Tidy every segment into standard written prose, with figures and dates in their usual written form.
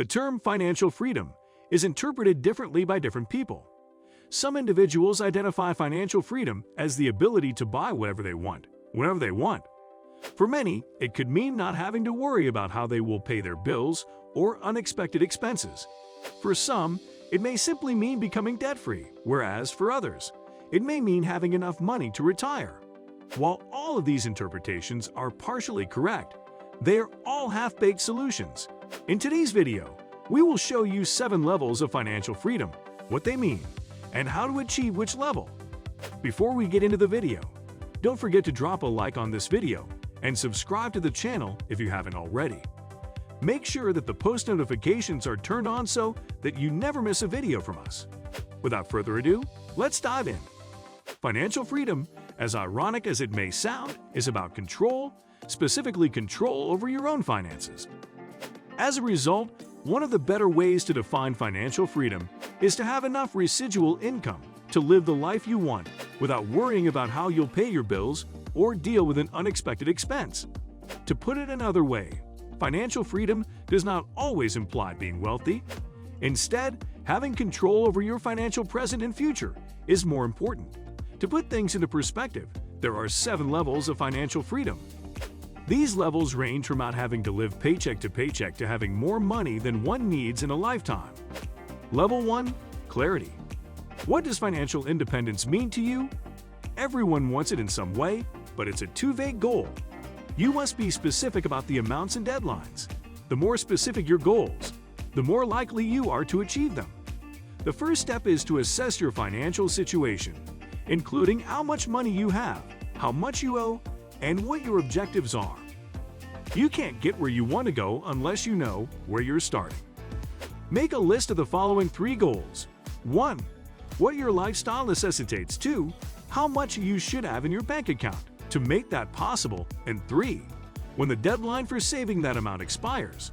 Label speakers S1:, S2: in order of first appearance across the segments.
S1: The term financial freedom is interpreted differently by different people. Some individuals identify financial freedom as the ability to buy whatever they want, whenever they want. For many, it could mean not having to worry about how they will pay their bills or unexpected expenses. For some, it may simply mean becoming debt-free, whereas for others, it may mean having enough money to retire. While all of these interpretations are partially correct, they are all half-baked solutions. In today's video, we will show you 7 levels of financial freedom, what they mean, and how to achieve which level. Before we get into the video, don't forget to drop a like on this video and subscribe to the channel if you haven't already. Make sure that the post notifications are turned on so that you never miss a video from us. Without further ado, let's dive in. Financial freedom, as ironic as it may sound, is about control, specifically control over your own finances. As a result, one of the better ways to define financial freedom is to have enough residual income to live the life you want without worrying about how you'll pay your bills or deal with an unexpected expense. To put it another way, financial freedom does not always imply being wealthy. Instead, having control over your financial present and future is more important. To put things into perspective, there are 7 levels of financial freedom. These levels range from not having to live paycheck to having more money than one needs in a lifetime. Level 1. Clarity. What does financial independence mean to you? Everyone wants it in some way, but it's a too vague goal. You must be specific about the amounts and deadlines. The more specific your goals, the more likely you are to achieve them. The first step is to assess your financial situation, including how much money you have, how much you owe, and what your objectives are. You can't get where you want to go unless you know where you're starting. Make a list of the following 3 goals. 1. What your lifestyle necessitates. 2. How much you should have in your bank account to make that possible. And 3. When the deadline for saving that amount expires.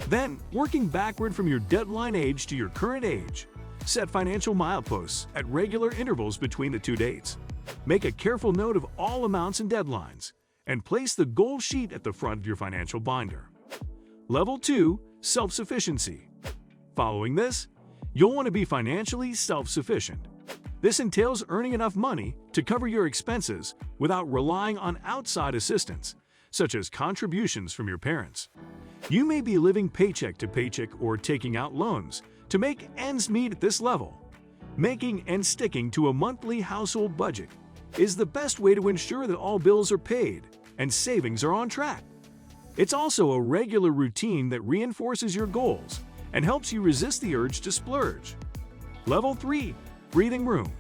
S1: Then, working backward from your deadline age to your current age, set financial mileposts at regular intervals between the 2 dates. Make a careful note of all amounts and deadlines, and place the goal sheet at the front of your financial binder. Level 2. Self-sufficiency. Following this, you'll want to be financially self-sufficient. This entails earning enough money to cover your expenses without relying on outside assistance, such as contributions from your parents. You may be living paycheck to paycheck or taking out loans to make ends meet at this level. Making and sticking to a monthly household budget is the best way to ensure that all bills are paid and savings are on track. It's also a regular routine that reinforces your goals and helps you resist the urge to splurge. Level 3. Breathing room.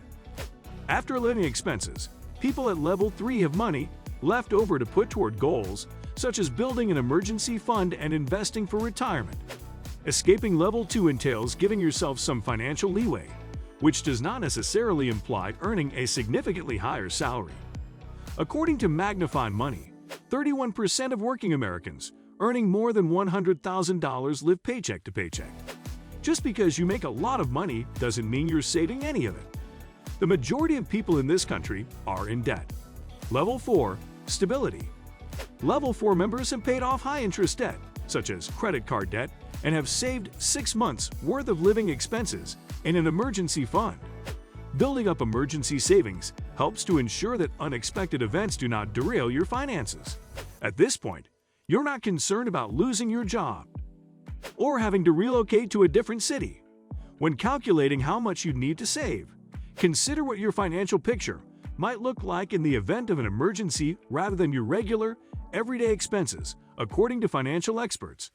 S1: After living expenses, people at Level 3 have money left over to put toward goals such as building an emergency fund and investing for retirement. Escaping Level 2 entails giving yourself some financial leeway, which does not necessarily imply earning a significantly higher salary. According to Magnify Money, 31% of working Americans earning more than $100,000 live paycheck to paycheck. Just because you make a lot of money doesn't mean you're saving any of it. The majority of people in this country are in debt. Level 4. Stability. Level 4 members have paid off high-interest debt, such as credit card debt, and have saved 6 months' worth of living expenses in an emergency fund. Building up emergency savings helps to ensure that unexpected events do not derail your finances. At this point, you're not concerned about losing your job or having to relocate to a different city. When calculating how much you need to save, consider what your financial picture might look like in the event of an emergency rather than your regular, everyday expenses, according to financial experts.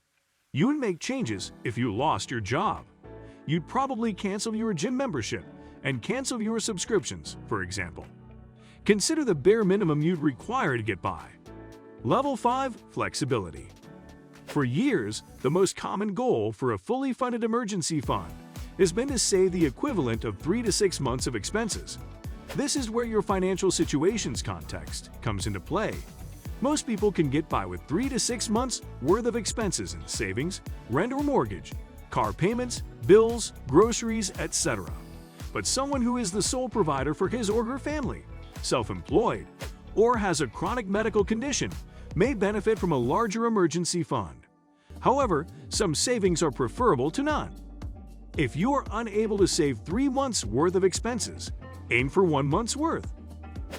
S1: You would make changes if you lost your job. You'd probably cancel your gym membership and cancel your subscriptions, for example. Consider the bare minimum you'd require to get by. Level 5. Flexibility. For years, the most common goal for a fully funded emergency fund has been to save the equivalent of 3 to 6 months of expenses. This is where your financial situation's context comes into play. Most people can get by with 3 to 6 months worth of expenses in savings, rent or mortgage, car payments, bills, groceries, etc. But someone who is the sole provider for his or her family, self-employed, or has a chronic medical condition may benefit from a larger emergency fund. However, some savings are preferable to none. If you are unable to save 3 months' worth of expenses, aim for 1 month's worth.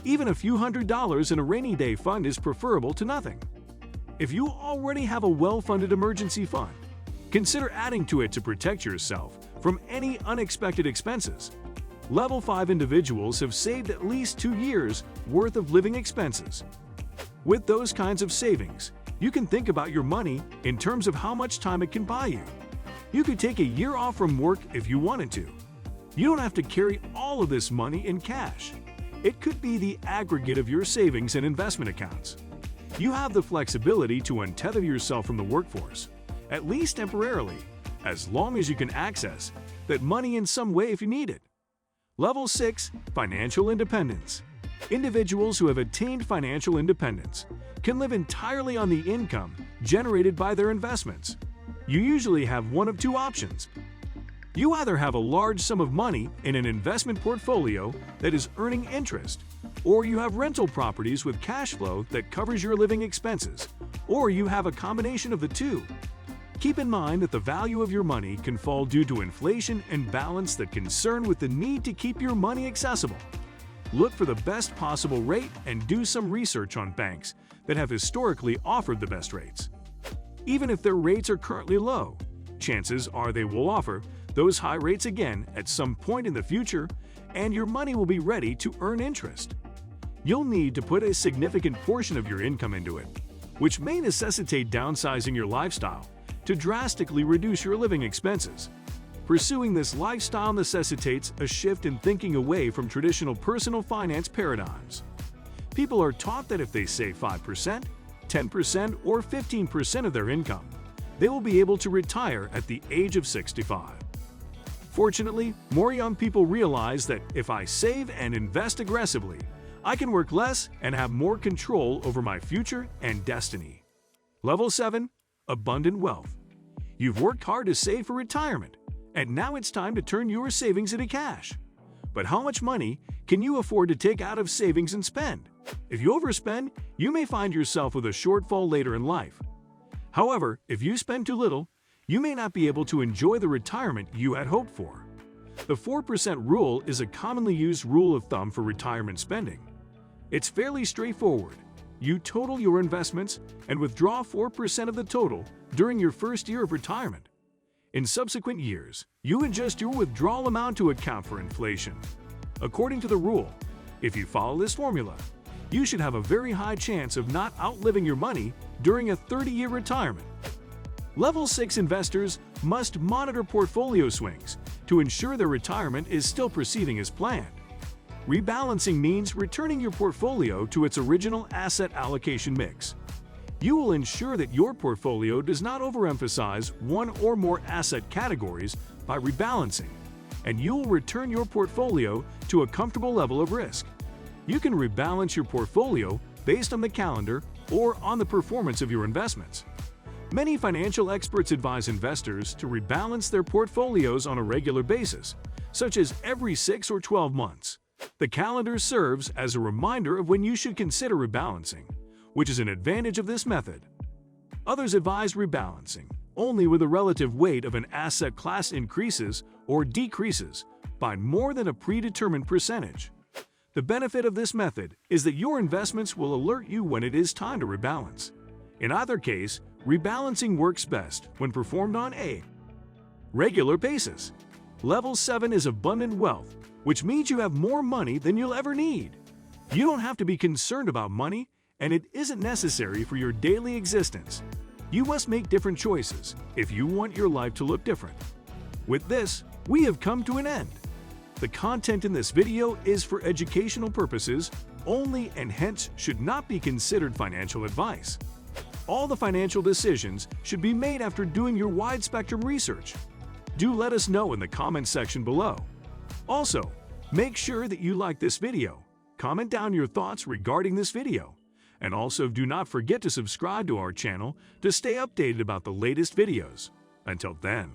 S1: Even a few $100s in a rainy day fund is preferable to nothing. If you already have a well-funded emergency fund, consider adding to it to protect yourself from any unexpected expenses. Level 5 individuals have saved at least 2 years' worth of living expenses. With those kinds of savings, you can think about your money in terms of how much time it can buy you. You could take a year off from work if you wanted to. You don't have to carry all of this money in cash. It could be the aggregate of your savings and investment accounts. You have the flexibility to untether yourself from the workforce, at least temporarily, as long as you can access that money in some way if you need it. Level 6. Financial independence. Individuals who have attained financial independence can live entirely on the income generated by their investments. You usually have one of two options. You either have a large sum of money in an investment portfolio that is earning interest, or you have rental properties with cash flow that covers your living expenses, or you have a combination of the two. Keep in mind that the value of your money can fall due to inflation and balance that concern with the need to keep your money accessible. Look for the best possible rate and do some research on banks that have historically offered the best rates. Even if their rates are currently low, chances are they will offer those high rates again at some point in the future, and your money will be ready to earn interest. You'll need to put a significant portion of your income into it, which may necessitate downsizing your lifestyle to drastically reduce your living expenses. Pursuing this lifestyle necessitates a shift in thinking away from traditional personal finance paradigms. People are taught that if they save 5%, 10%, or 15% of their income, they will be able to retire at the age of 65. Fortunately, more young people realize that if I save and invest aggressively, I can work less and have more control over my future and destiny. Level 7. Abundant wealth. You've worked hard to save for retirement, and now it's time to turn your savings into cash. But how much money can you afford to take out of savings and spend? If you overspend, you may find yourself with a shortfall later in life. However, if you spend too little, you may not be able to enjoy the retirement you had hoped for. The 4% rule is a commonly used rule of thumb for retirement spending. It's fairly straightforward. You total your investments and withdraw 4% of the total during your first year of retirement. In subsequent years, you adjust your withdrawal amount to account for inflation. According to the rule, if you follow this formula, you should have a very high chance of not outliving your money during a 30-year retirement. Level 6 investors must monitor portfolio swings to ensure their retirement is still proceeding as planned. Rebalancing means returning your portfolio to its original asset allocation mix. You will ensure that your portfolio does not overemphasize one or more asset categories by rebalancing, and you will return your portfolio to a comfortable level of risk. You can rebalance your portfolio based on the calendar or on the performance of your investments. Many financial experts advise investors to rebalance their portfolios on a regular basis, such as every 6 or 12 months. The calendar serves as a reminder of when you should consider rebalancing, which is an advantage of this method. Others advise rebalancing only when the relative weight of an asset class increases or decreases by more than a predetermined percentage. The benefit of this method is that your investments will alert you when it is time to rebalance. In either case, rebalancing works best when performed on a regular basis. Level 7 is abundant wealth, which means you have more money than you'll ever need. You don't have to be concerned about money, and it isn't necessary for your daily existence. You must make different choices if you want your life to look different. With this, we have come to an end. The content in this video is for educational purposes only and hence should not be considered financial advice. All the financial decisions should be made after doing your wide-spectrum research. Do let us know in the comments section below. Also, make sure that you like this video, comment down your thoughts regarding this video, and also do not forget to subscribe to our channel to stay updated about the latest videos. Until then.